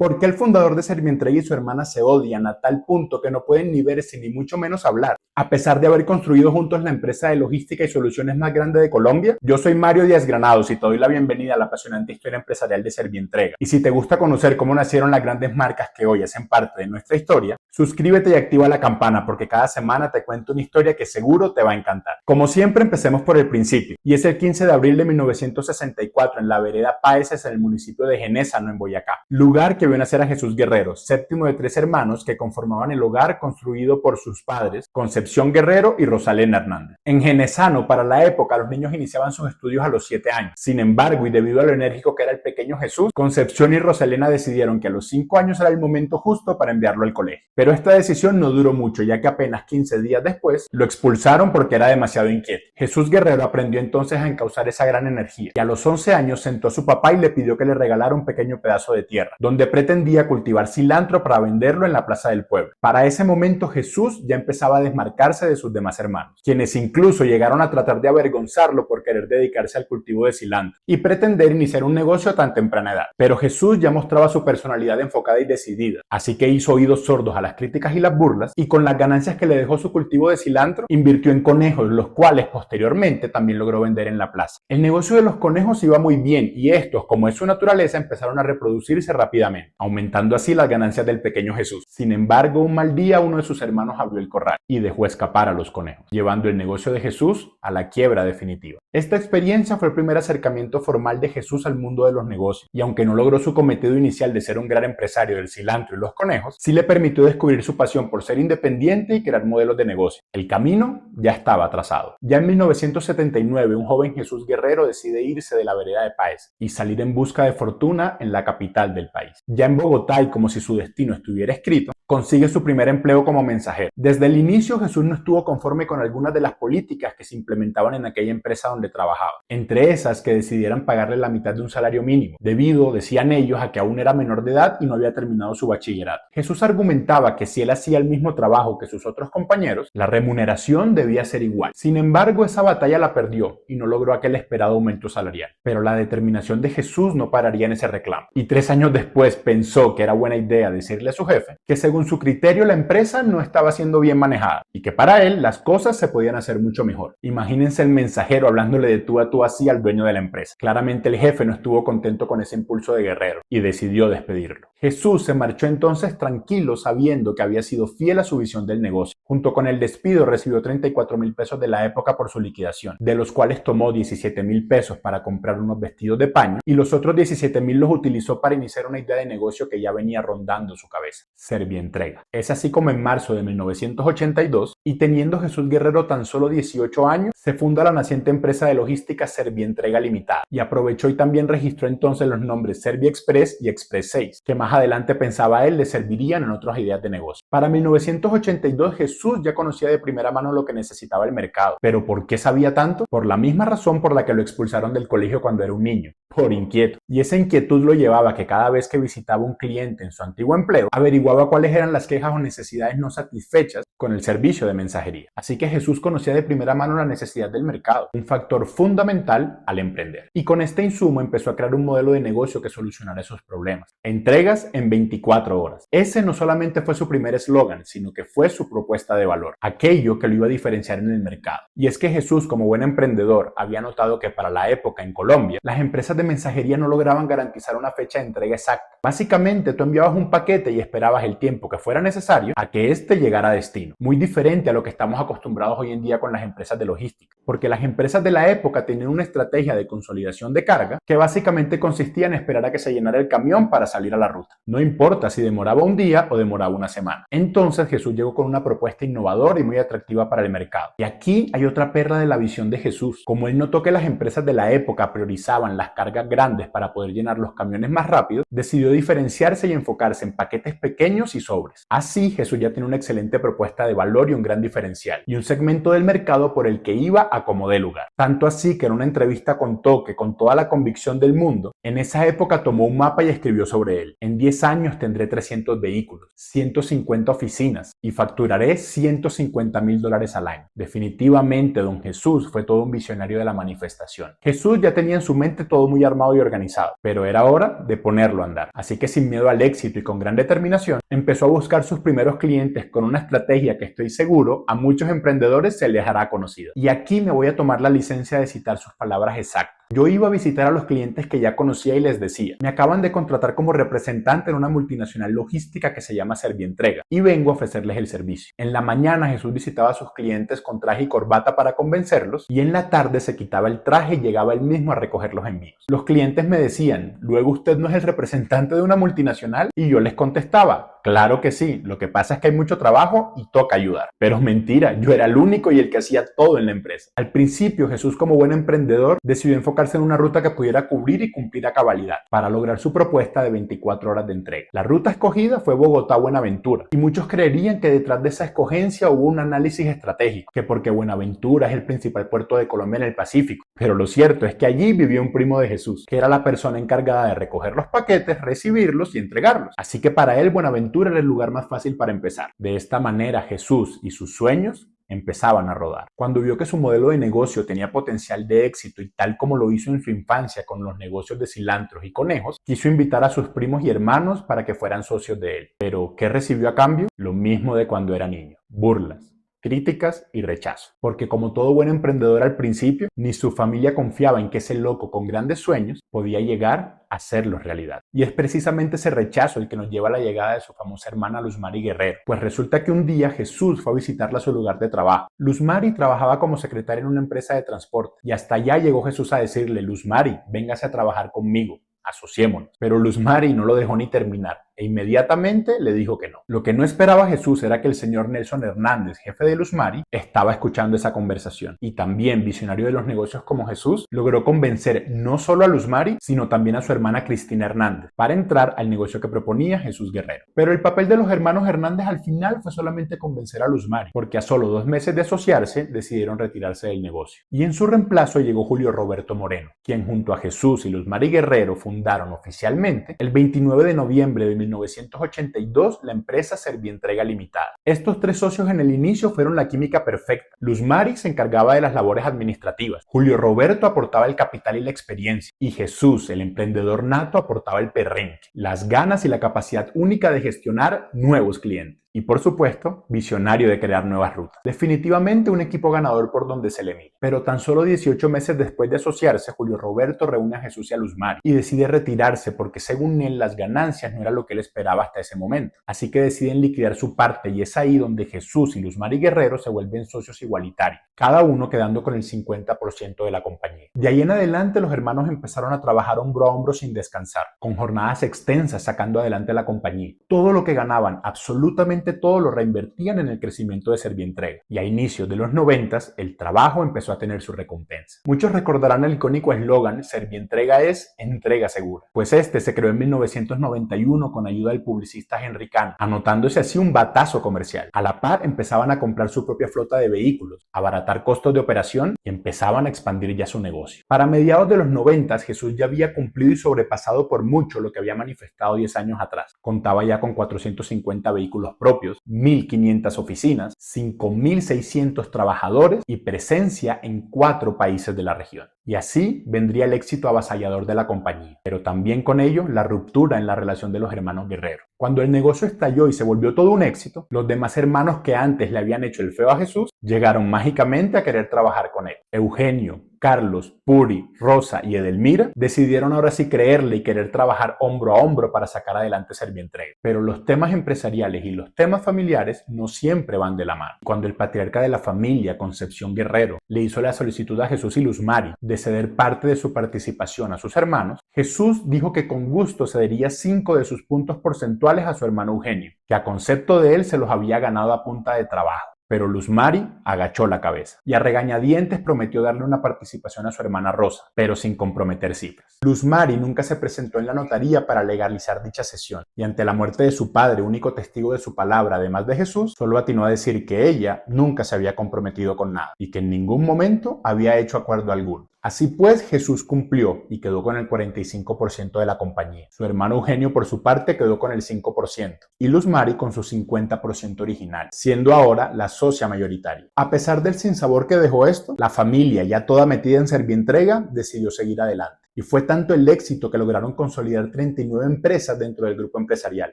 ¿Por qué el fundador de Servientrega y su hermana se odian a tal punto que no pueden ni verse ni mucho menos hablar? A pesar de haber construido juntos la empresa de logística y soluciones más grande de Colombia, yo soy Mario Díaz Granados y te doy la bienvenida a la apasionante historia empresarial de Servientrega. Y si te gusta conocer cómo nacieron las grandes marcas que hoy hacen parte de nuestra historia, suscríbete y activa la campana porque cada semana te cuento una historia que seguro te va a encantar. Como siempre, empecemos por el principio, y es el 15 de abril de 1964 en la vereda Páeces en el municipio de Genesano, en Boyacá, lugar que vio nacer a Jesús Guerrero, séptimo de 3 hermanos que conformaban el hogar construido por sus padres, Concepción Guerrero y Rosalena Hernández. En Genesano, para la época, los niños iniciaban sus estudios a los 7 años. Sin embargo, y debido a lo enérgico que era el pequeño Jesús, Concepción y Rosalena decidieron que a los 5 años era el momento justo para enviarlo al colegio. Pero esta decisión no duró mucho, ya que apenas 15 días después lo expulsaron porque era demasiado inquieto. Jesús Guerrero aprendió entonces a encauzar esa gran energía y a los 11 años sentó a su papá y le pidió que le regalara un pequeño pedazo de tierra, donde pretendía cultivar cilantro para venderlo en la plaza del pueblo. Para ese momento Jesús ya empezaba a desmarcarse de sus demás hermanos, quienes incluso llegaron a tratar de avergonzarlo por querer dedicarse al cultivo de cilantro y pretender iniciar un negocio a tan temprana edad. Pero Jesús ya mostraba su personalidad enfocada y decidida, así que hizo oídos sordos a las críticas y las burlas, y con las ganancias que le dejó su cultivo de cilantro, invirtió en conejos, los cuales posteriormente también logró vender en la plaza. El negocio de los conejos iba muy bien y estos, como es su naturaleza, empezaron a reproducirse rápidamente, aumentando así las ganancias del pequeño Jesús. Sin embargo, un mal día uno de sus hermanos abrió el corral y dejó escapar a los conejos, llevando el negocio de Jesús a la quiebra definitiva. Esta experiencia fue el primer acercamiento formal de Jesús al mundo de los negocios, y aunque no logró su cometido inicial de ser un gran empresario del cilantro y los conejos, sí le permitió descubrir su pasión por ser independiente y crear modelos de negocio. El camino ya estaba trazado. Ya en 1979, un joven Jesús Guerrero decide irse de la vereda de Páez y salir en busca de fortuna en la capital del país. Ya en Bogotá, y como si su destino estuviera escrito, consigue su primer empleo como mensajero. Desde el inicio, Jesús no estuvo conforme con algunas de las políticas que se implementaban en aquella empresa donde trabajaba. Entre esas, que decidieran pagarle la mitad de un salario mínimo, debido, decían ellos, a que aún era menor de edad y no había terminado su bachillerato. Jesús argumentaba que si él hacía el mismo trabajo que sus otros compañeros, la remuneración debía ser igual. Sin embargo, esa batalla la perdió y no logró aquel esperado aumento salarial. Pero la determinación de Jesús no pararía en ese reclamo. Y 3 años después pensó que era buena idea decirle a su jefe que según su criterio la empresa no estaba siendo bien manejada y que para él las cosas se podían hacer mucho mejor. Imagínense el mensajero hablándole de tú a tú así al dueño de la empresa. Claramente el jefe no estuvo contento con ese impulso de Guerrero y decidió despedirlo. Jesús se marchó entonces tranquilo, sabiendo que había sido fiel a su visión del negocio. Junto con el despido recibió 34,000 pesos de la época por su liquidación, de los cuales tomó 17,000 pesos para comprar unos vestidos de paño y los otros 17,000 los utilizó para iniciar una idea de negocio que ya venía rondando su cabeza: Servientrega. Es así como en marzo de 1982, y teniendo Jesús Guerrero tan solo 18 años, se funda la naciente empresa de logística Servientrega Limitada, y aprovechó y también registró entonces los nombres Serviexpress y Express 6, que más adelante pensaba él le servirían en otras ideas de negocio. Para 1982 Jesús ya conocía de primera mano lo que necesitaba el mercado. ¿Pero por qué sabía tanto? Por la misma razón por la que lo expulsaron del colegio cuando era un niño: por inquieto. Y esa inquietud lo llevaba a que cada vez que visitaba un cliente en su antiguo empleo, averiguaba cuáles eran las quejas o necesidades no satisfechas con el servicio de mensajería. Así que Jesús conocía de primera mano la necesidad del mercado, un factor fundamental al emprender. Y con este insumo empezó a crear un modelo de negocio que solucionara esos problemas: entregas en 24 horas. Ese no solamente fue su primer eslogan, sino que fue su propuesta de valor, aquello que lo iba a diferenciar en el mercado. Y es que Jesús, como buen emprendedor, había notado que para la época en Colombia, las empresas de mensajería no lograban garantizar una fecha de entrega exacta. Básicamente, tú enviabas un paquete y esperabas el tiempo que fuera necesario a que éste llegara a destino. Muy diferente a lo que estamos acostumbrados hoy en día con las empresas de logística, porque las empresas de la época tenían una estrategia de consolidación de carga que básicamente consistía en esperar a que se llenara el camión para salir a la ruta. No importa si demoraba un día o demoraba una semana. Entonces Jesús llegó con una propuesta innovadora y muy atractiva para el mercado. Y aquí hay otra perla de la visión de Jesús. Como él notó que las empresas de la época priorizaban las cargas grandes para poder llenar los camiones más rápido, decidió diferenciarse y enfocarse en paquetes pequeños y sobres. Así, Jesús ya tiene una excelente propuesta de valor y un gran diferencial, y un segmento del mercado por el que iba a como dé lugar. Tanto así que en una entrevista contó que con toda la convicción del mundo, en esa época tomó un mapa y escribió sobre él. En 10 años tendré 300 vehículos, 150 oficinas y facturaré $150,000 al año. Definitivamente, don Jesús fue todo un visionario de la manifestación. Jesús ya tenía en su mente todo muy armado y organizado, pero era hora de ponerlo a andar. Así que sin miedo al éxito y con gran determinación, empezó a buscar sus primeros clientes con una estrategia que estoy seguro a muchos emprendedores se les hará conocida. Y aquí me voy a tomar la licencia de citar sus palabras exactas. Yo iba a visitar a los clientes que ya conocía y les decía: me acaban de contratar como representante en una multinacional logística que se llama Servientrega y vengo a ofrecerles el servicio. En la mañana Jesús visitaba a sus clientes con traje y corbata para convencerlos y en la tarde se quitaba el traje y llegaba él mismo a recoger los envíos. Los clientes me decían: ¿luego usted no es el representante de una multinacional? Y yo les contestaba: claro que sí, lo que pasa es que hay mucho trabajo y toca ayudar. Pero mentira, yo era el único y el que hacía todo en la empresa. Al principio Jesús, como buen emprendedor, decidió enfocarse en una ruta que pudiera cubrir y cumplir a cabalidad para lograr su propuesta de 24 horas de entrega. La ruta escogida fue Bogotá-Buenaventura y muchos creerían que detrás de esa escogencia hubo un análisis estratégico, que porque Buenaventura es el principal puerto de Colombia en el Pacífico. Pero lo cierto es que allí vivía un primo de Jesús, que era la persona encargada de recoger los paquetes, recibirlos y entregarlos. Así que para él Buenaventura era el lugar más fácil para empezar. De esta manera Jesús y sus sueños empezaban a rodar. Cuando vio que su modelo de negocio tenía potencial de éxito y tal como lo hizo en su infancia con los negocios de cilantros y conejos, quiso invitar a sus primos y hermanos para que fueran socios de él. Pero ¿qué recibió a cambio? Lo mismo de cuando era niño: burlas, críticas y rechazo. Porque como todo buen emprendedor al principio, ni su familia confiaba en que ese loco con grandes sueños podía llegar a hacerlos realidad. Y es precisamente ese rechazo el que nos lleva a la llegada de su famosa hermana Luzmari Guerrero. Pues resulta que un día Jesús fue a visitarla a su lugar de trabajo. Luzmari trabajaba como secretaria en una empresa de transporte y hasta allá llegó Jesús a decirle: Luzmari, véngase a trabajar conmigo, asociémonos. Pero Luzmari no lo dejó ni terminar e inmediatamente le dijo que no. Lo que no esperaba Jesús era que el señor Nelson Hernández, jefe de Luzmari, estaba escuchando esa conversación. Y también, visionario de los negocios como Jesús, logró convencer no solo a Luzmari, sino también a su hermana Cristina Hernández para entrar al negocio que proponía Jesús Guerrero. Pero el papel de los hermanos Hernández al final fue solamente convencer a Luzmari, porque a solo 2 meses de asociarse decidieron retirarse del negocio. Y en su reemplazo llegó Julio Roberto Moreno, quien junto a Jesús y Luzmari Guerrero fundaron oficialmente el 29 de noviembre de 1982 la empresa Servientrega Limitada. Estos 3 socios en el inicio fueron la química perfecta. Luzmari se encargaba de las labores administrativas, Julio Roberto aportaba el capital y la experiencia, y Jesús, el emprendedor nato, aportaba el perrenque, las ganas y la capacidad única de gestionar nuevos clientes. Y por supuesto, visionario de crear nuevas rutas. Definitivamente un equipo ganador por donde se le mire. Pero tan solo 18 meses después de asociarse, Julio Roberto reúne a Jesús y a Luzmari y decide retirarse porque según él las ganancias no era lo que él esperaba hasta ese momento. Así que deciden liquidar su parte y es ahí donde Jesús y Luzmari Guerrero se vuelven socios igualitarios, cada uno quedando con el 50% de la compañía. De ahí en adelante los hermanos empezaron a trabajar hombro a hombro sin descansar, con jornadas extensas sacando adelante la compañía. Todo lo que ganaban, absolutamente todo, lo reinvertían en el crecimiento de Servientrega. Y a inicios de los 90 el trabajo empezó a tener su recompensa. Muchos recordarán el icónico eslogan: Servientrega es entrega segura. Pues este se creó en 1991 con ayuda del publicista Henry Cano, anotándose así un batazo comercial. A la par empezaban a comprar su propia flota de vehículos, abaratar costos de operación y empezaban a expandir ya su negocio. Para mediados de los 90 Jesús ya había cumplido y sobrepasado por mucho lo que había manifestado 10 años atrás. Contaba ya con 450 vehículos propios, 1.500 oficinas, 5.600 trabajadores y presencia en 4 países de la región. Y así vendría el éxito avasallador de la compañía, pero también con ello la ruptura en la relación de los hermanos Guerrero. Cuando el negocio estalló y se volvió todo un éxito, los demás hermanos que antes le habían hecho el feo a Jesús llegaron mágicamente a querer trabajar con él. Eugenio, Carlos, Puri, Rosa y Edelmira decidieron ahora sí creerle y querer trabajar hombro a hombro para sacar adelante Servientrega. Pero los temas empresariales y los temas familiares no siempre van de la mano. Cuando el patriarca de la familia, Concepción Guerrero, le hizo la solicitud a Jesús y Luzmari de ceder parte de su participación a sus hermanos, Jesús dijo que con gusto cedería 5 de sus puntos porcentuales a su hermano Eugenio, que a concepto de él se los había ganado a punta de trabajo. Pero Luzmari agachó la cabeza y a regañadientes prometió darle una participación a su hermana Rosa, pero sin comprometer cifras. Luzmari nunca se presentó en la notaría para legalizar dicha cesión y ante la muerte de su padre, único testigo de su palabra además de Jesús, solo atinó a decir que ella nunca se había comprometido con nada y que en ningún momento había hecho acuerdo alguno. Así pues, Jesús cumplió y quedó con el 45% de la compañía. Su hermano Eugenio, por su parte, quedó con el 5% y Luz Mari con su 50% original, siendo ahora la socia mayoritaria. A pesar del sinsabor que dejó esto, la familia, ya toda metida en Servientrega, decidió seguir adelante. Y fue tanto el éxito que lograron consolidar 39 empresas dentro del grupo empresarial.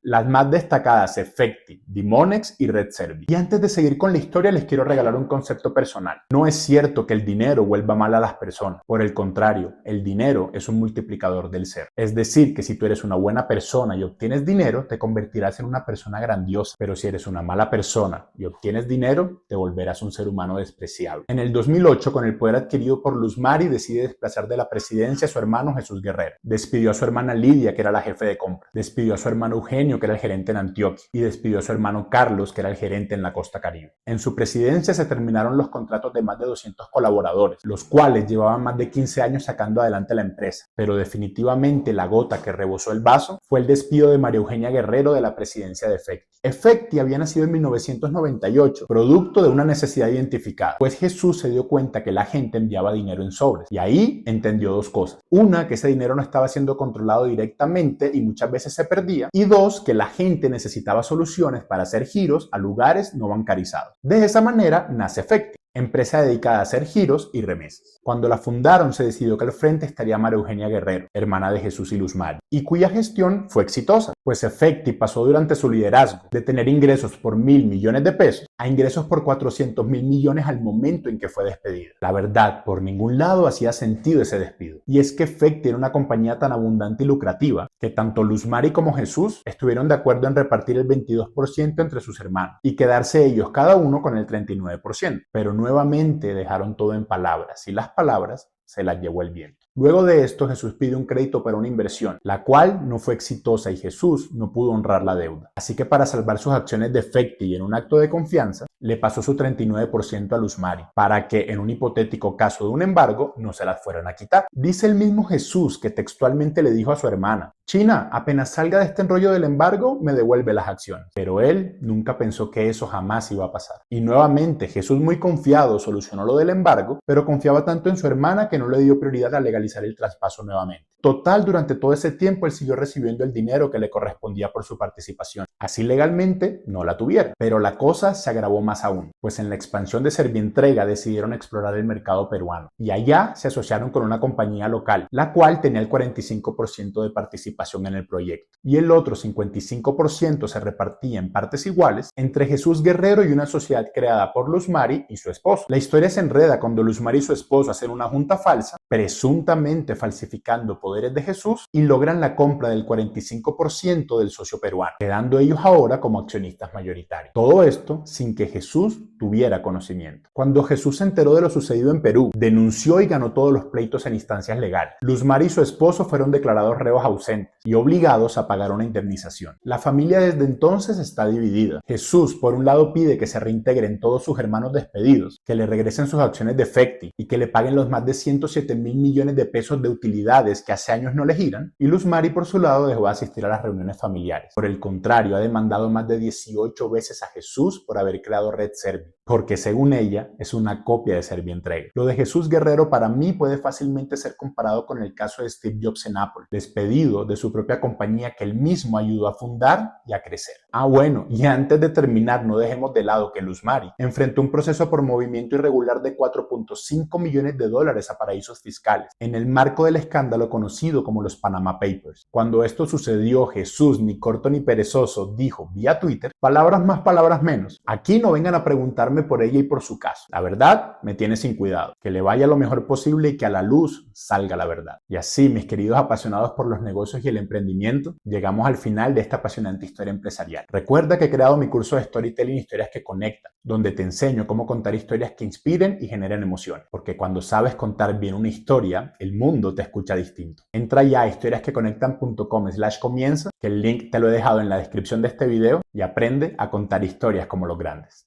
Las más destacadas, Efecti, Dimonex y RedServi. Y antes de seguir con la historia, les quiero regalar un concepto personal. No es cierto que el dinero vuelva mal a las personas. Por el contrario, el dinero es un multiplicador del ser. Es decir, que si tú eres una buena persona y obtienes dinero, te convertirás en una persona grandiosa. Pero si eres una mala persona y obtienes dinero, te volverás un ser humano despreciable. En el 2008, con el poder adquirido por Luz Mari, decide desplazar de la presidencia a su hermano Jesús Guerrero. Despidió a su hermana Lidia, que era la jefe de compra. Despidió a su hermano Eugenio, que era el gerente en Antioquia. Y despidió a su hermano Carlos, que era el gerente en la costa Caribe. En su presidencia se terminaron los contratos de más de 200 colaboradores, los cuales llevaban más de 15 años sacando adelante la empresa. Pero definitivamente la gota que rebosó el vaso fue el despido de María Eugenia Guerrero de la presidencia de Efecti. Efecti había nacido en 1998, producto de una necesidad identificada, pues Jesús se dio cuenta que la gente enviaba dinero en sobres y ahí entendió dos cosas. Una, que ese dinero no estaba siendo controlado directamente y muchas veces se perdía. Y dos, que la gente necesitaba soluciones para hacer giros a lugares no bancarizados. De esa manera nace Efecti, empresa dedicada a hacer giros y remesas. Cuando la fundaron se decidió que al frente estaría María Eugenia Guerrero, hermana de Jesús y Luz Mari, y cuya gestión fue exitosa, pues Efecti pasó durante su liderazgo de tener ingresos por 1.000 millones de pesos a ingresos por 400.000 millones al momento en que fue despedida. La verdad, por ningún lado hacía sentido ese despido. Y es que Efecti era una compañía tan abundante y lucrativa que tanto Luz Mari como Jesús estuvieron de acuerdo en repartir el 22% entre sus hermanos y quedarse ellos cada uno con el 39%. Pero nuevamente dejaron todo en palabras y las palabras se las llevó el viento. Luego de esto, Jesús pide un crédito para una inversión, la cual no fue exitosa y Jesús no pudo honrar la deuda. Así que para salvar sus acciones de Efecti y en un acto de confianza, le pasó su 39% a Luz Mari, para que en un hipotético caso de un embargo no se las fueran a quitar. Dice el mismo Jesús que textualmente le dijo a su hermana: China, apenas salga de este enrollo del embargo, me devuelve las acciones. Pero él nunca pensó que eso jamás iba a pasar. Y nuevamente, Jesús muy confiado solucionó lo del embargo, pero confiaba tanto en su hermana que no le dio prioridad a legalizar el traspaso nuevamente. Total, durante todo ese tiempo él siguió recibiendo el dinero que le correspondía por su participación. Así legalmente no la tuviera. Pero la cosa se agravó más aún, pues en la expansión de Servientrega decidieron explorar el mercado peruano. Y allá se asociaron con una compañía local, la cual tenía el 45% de participación en el proyecto. Y el otro 55% se repartía en partes iguales entre Jesús Guerrero y una sociedad creada por Luz Mari y su esposo. La historia se enreda cuando Luz Mari y su esposo hacen una junta falsa, presuntamente falsificando poderes de Jesús, y logran la compra del 45% del socio peruano, quedando ellos ahora como accionistas mayoritarios. Todo esto sin que Jesús tuviera conocimiento. Cuando Jesús se enteró de lo sucedido en Perú, denunció y ganó todos los pleitos en instancias legales. Luz Mari y su esposo fueron declarados reos ausentes y obligados a pagar una indemnización. La familia desde entonces está dividida. Jesús, por un lado, pide que se reintegren todos sus hermanos despedidos, que le regresen sus acciones de Efecti y que le paguen los más de 107.000 millones de pesos de utilidades que hace años no le giran. Y Luz Mari, por su lado, dejó de asistir a las reuniones familiares. Por el contrario, ha demandado más de 18 veces a Jesús por haber creado RedServi, porque según ella es una copia de Servientrega. Lo de Jesús Guerrero para mí puede fácilmente ser comparado con el caso de Steve Jobs en Apple, despedido de su propia compañía que él mismo ayudó a fundar y a crecer. Bueno, y antes de terminar, no dejemos de lado que Luz Mari enfrentó un proceso por movimiento irregular de 4.5 millones de dólares a paraísos fiscales en el marco del escándalo conocido como los Panama Papers. Cuando esto sucedió, Jesús, ni corto ni perezoso, dijo vía Twitter: palabras más, palabras menos. Aquí no vengan a preguntarme por ella y por su caso. La verdad me tiene sin cuidado. Que le vaya lo mejor posible y que a la luz salga la verdad. Y así, mis queridos apasionados por los negocios y el emprendimiento, llegamos al final de esta apasionante historia empresarial. Recuerda que he creado mi curso de Storytelling Historias que Conectan, donde te enseño cómo contar historias que inspiren y generen emociones. Porque cuando sabes contar bien una historia, el mundo te escucha distinto. Entra ya a historiasqueconectan.com/comienza, que el link te lo he dejado en la descripción de este video, y aprende a contar historias como los grandes.